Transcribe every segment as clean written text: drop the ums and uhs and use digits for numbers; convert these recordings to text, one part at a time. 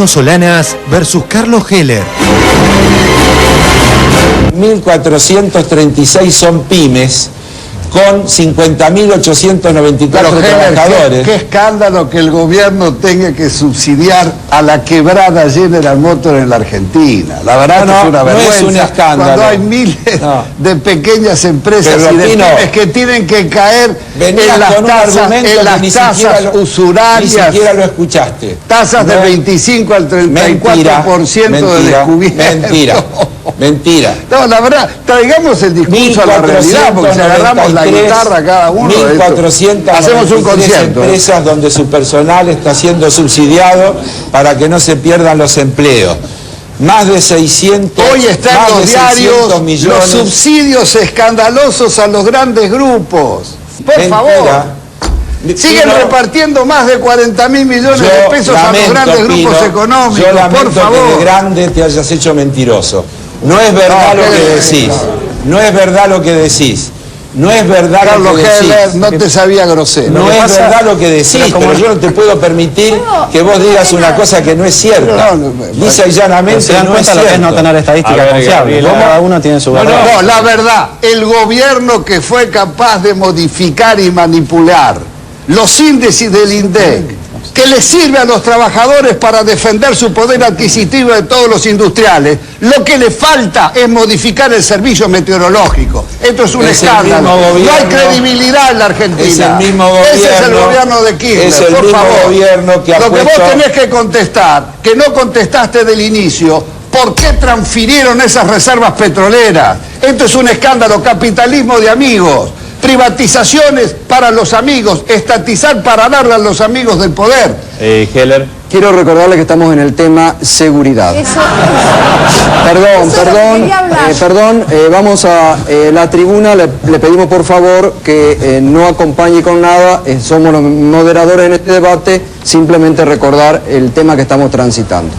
Pino Solanas versus Carlos Heller. 1.436 son pymes, con 50.894 trabajadores. Qué escándalo que el gobierno tenga que subsidiar a la quebrada General Motors en la Argentina. La verdad es una vergüenza. No es un escándalo. Cuando hay miles de pequeñas empresas y de pymes que tienen que caer en las tasas usurarias. Ni siquiera lo escuchaste. Tasas de 25 al 34% de descubierto. Mentira. No, la verdad, traigamos el discurso a la realidad, porque si agarramos la guitarra cada uno de 1.400 hacemos un concierto. Empresas donde su personal está siendo subsidiado para que no se pierdan los empleos. Más de 600 Hoy están los diarios millones. Los subsidios escandalosos a los grandes grupos. Por favor. Siguen repartiendo más de 40.000 millones de pesos a los grandes grupos económicos. Yo lamento por favor. que de grande te hayas hecho mentiroso. No es verdad lo que decís. No es verdad lo que decís. No es verdad Carlos lo que decís. Heller, no te sabía grosero. No es verdad lo que decís, pero yo no te puedo permitir que vos digas una cosa que no es cierta. Lisa y llanamente no es cierto. No tener estadística confiable. Cada uno tiene su verdad. No, la verdad, el gobierno que fue capaz de modificar y manipular los índices del INDEC, que le sirve a los trabajadores para defender su poder adquisitivo de todos los industriales, lo que le falta es modificar el servicio meteorológico. Esto es un escándalo. No hay credibilidad en la Argentina. Es el mismo gobierno. Ese es el gobierno de Kirchner. Es el por mismo favor. Gobierno que lo que vos tenés que contestar, que no contestaste del inicio, ¿por qué transfirieron esas reservas petroleras? Esto es un escándalo, capitalismo de amigos. Privatizaciones para los amigos, estatizar para darle a los amigos del poder. Heller. Quiero recordarle que estamos en el tema seguridad. Perdón, vamos a la tribuna, le pedimos por favor que no acompañe con nada, somos los moderadores en este debate, simplemente recordar el tema que estamos transitando.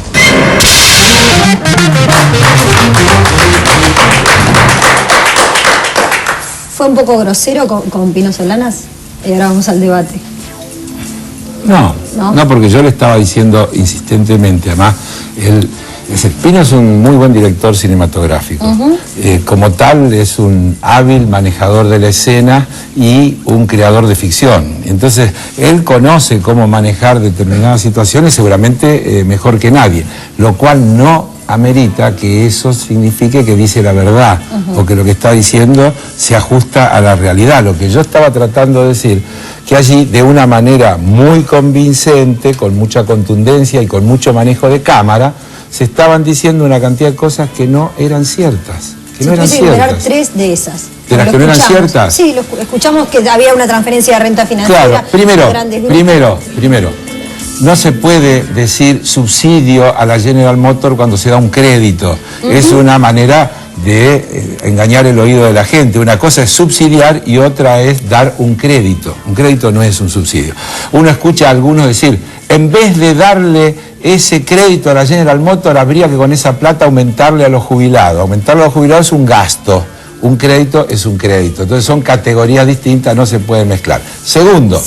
¿Fue un poco grosero con Pino Solanas? Y ahora vamos al debate. No, porque yo le estaba diciendo insistentemente, además, Pino es un muy buen director cinematográfico. Como tal, es un hábil manejador de la escena y un creador de ficción. Entonces, él conoce cómo manejar determinadas situaciones, seguramente mejor que nadie, lo cual no amerita que eso signifique que dice la verdad o que lo que está diciendo se ajusta a la realidad. Lo que yo estaba tratando de decir, que allí de una manera muy convincente, con mucha contundencia y con mucho manejo de cámara, se estaban diciendo una cantidad de cosas que no eran ciertas. Que no eran ciertas. Tres de esas. ¿De las que no eran ciertas? Sí, escuchamos que había una transferencia de renta financiera. Claro, primero. No se puede decir subsidio a la General Motors cuando se da un crédito. Es una manera de engañar el oído de la gente. Una cosa es subsidiar y otra es dar un crédito. Un crédito no es un subsidio. Uno escucha a algunos decir, en vez de darle ese crédito a la General Motors, habría que con esa plata aumentarle a los jubilados. Aumentarle a los jubilados es un gasto. Un crédito es un crédito. Entonces son categorías distintas, no se pueden mezclar. Segundo,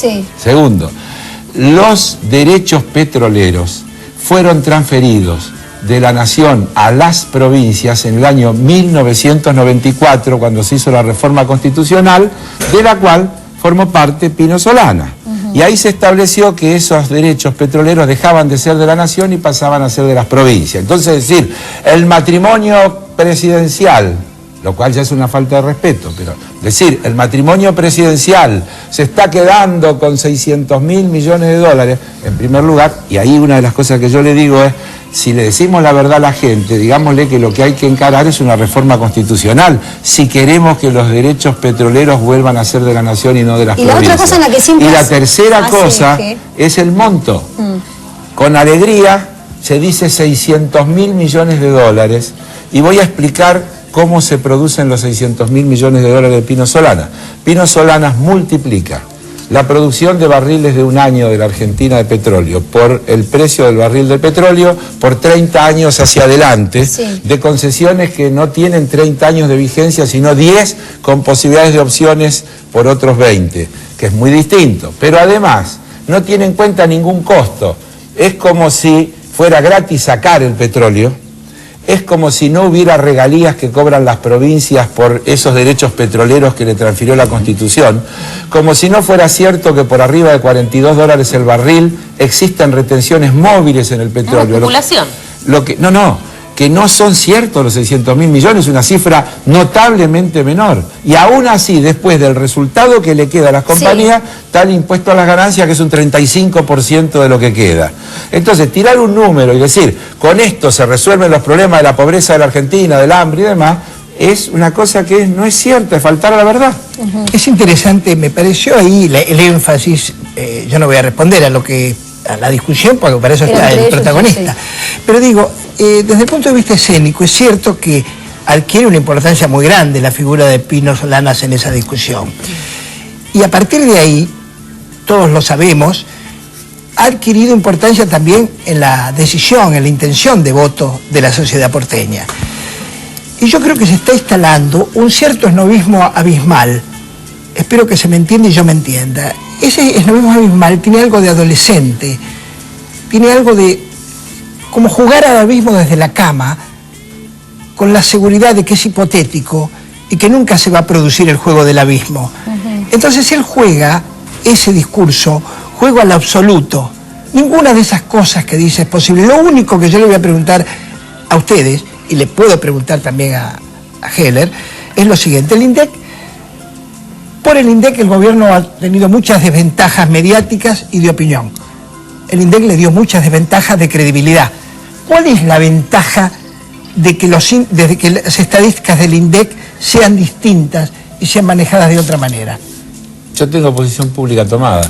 los derechos petroleros fueron transferidos de la nación a las provincias en el año 1994, cuando se hizo la reforma constitucional, de la cual formó parte Pino Solanas. Y ahí se estableció que esos derechos petroleros dejaban de ser de la nación y pasaban a ser de las provincias. Entonces, es decir, el matrimonio presidencial, lo cual ya es una falta de respeto, pero decir, el matrimonio presidencial se está quedando con 600.000 millones de dólares, en primer lugar, y ahí una de las cosas que yo le digo es, si le decimos la verdad a la gente, digámosle que lo que hay que encarar es una reforma constitucional, si queremos que los derechos petroleros vuelvan a ser de la nación y no de las provincias. La otra cosa en la que siempre y la tercera cosa es el monto. Con alegría se dice 600.000 millones de dólares, y voy a explicar cómo se producen los 600.000 millones de dólares de Pino Solanas. Pino Solanas multiplica la producción de barriles de un año de la Argentina de petróleo por el precio del barril de petróleo por 30 años hacia adelante, de concesiones que no tienen 30 años de vigencia, sino 10 con posibilidades de opciones por otros 20, que es muy distinto. Pero además no tiene en cuenta ningún costo. Es como si fuera gratis sacar el petróleo, es como si no hubiera regalías que cobran las provincias por esos derechos petroleros que le transfirió la Constitución, como si no fuera cierto que por arriba de $42 el barril existen retenciones móviles en el petróleo. ¿Una especulación? Que no son ciertos los 600.000 millones, una cifra notablemente menor. Y aún así, después del resultado que le queda a las compañías, está el impuesto a las ganancias, que es un 35% de lo que queda. Entonces, tirar un número y decir, con esto se resuelven los problemas de la pobreza de la Argentina, del hambre y demás, es una cosa que no es cierta, es faltar a la verdad. Es interesante, me pareció ahí el énfasis, yo no voy a responder a la discusión, porque para eso está el protagonista. Pero digo, desde el punto de vista escénico, es cierto que adquiere una importancia muy grande la figura de Pino Solanas en esa discusión. Y a partir de ahí, todos lo sabemos, ha adquirido importancia también en la decisión, en la intención de voto de la sociedad porteña. Y yo creo que se está instalando un cierto esnovismo abismal. Espero que se me entienda y yo me entienda. Ese esnovismo abismal tiene algo de adolescente, tiene algo de como jugar al abismo desde la cama, con la seguridad de que es hipotético y que nunca se va a producir el juego del abismo. Entonces él juega ese discurso, juega al absoluto. Ninguna de esas cosas que dice es posible. Lo único que yo le voy a preguntar a ustedes, y le puedo preguntar también a Heller, es lo siguiente. Por el INDEC el gobierno ha tenido muchas desventajas mediáticas y de opinión. El INDEC le dio muchas desventajas de credibilidad. ¿Cuál es la ventaja de que las estadísticas del INDEC sean distintas y sean manejadas de otra manera? Yo tengo posición pública tomada.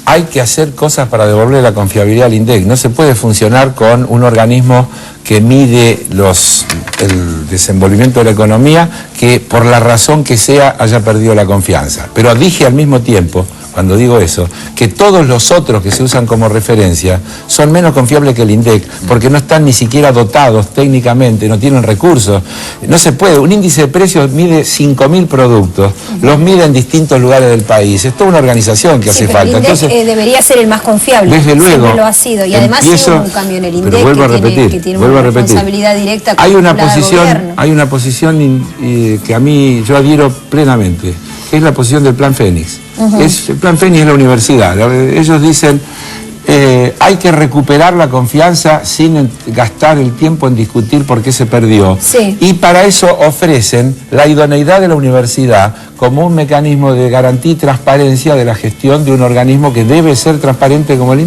Hay que hacer cosas para devolver la confiabilidad al INDEC. No se puede funcionar con un organismo que mide el desenvolvimiento de la economía que por la razón que sea haya perdido la confianza. Pero dije al mismo tiempo, cuando digo eso, que todos los otros que se usan como referencia son menos confiables que el INDEC, porque no están ni siquiera dotados técnicamente, no tienen recursos. No se puede, un índice de precios mide 5.000 productos, los mide en distintos lugares del país, es toda una organización que hace falta. El INDEC debería ser el más confiable, desde luego, siempre lo ha sido, y además hubo un cambio en el INDEC que tiene una responsabilidad directa con hay una posición que a mí yo adhiero plenamente, que es la posición del Plan Fénix. El Plan Fénix es la universidad. Ellos dicen, hay que recuperar la confianza sin gastar el tiempo en discutir por qué se perdió. Y para eso ofrecen la idoneidad de la universidad como un mecanismo de garantía y transparencia de la gestión de un organismo que debe ser transparente como el INDEC.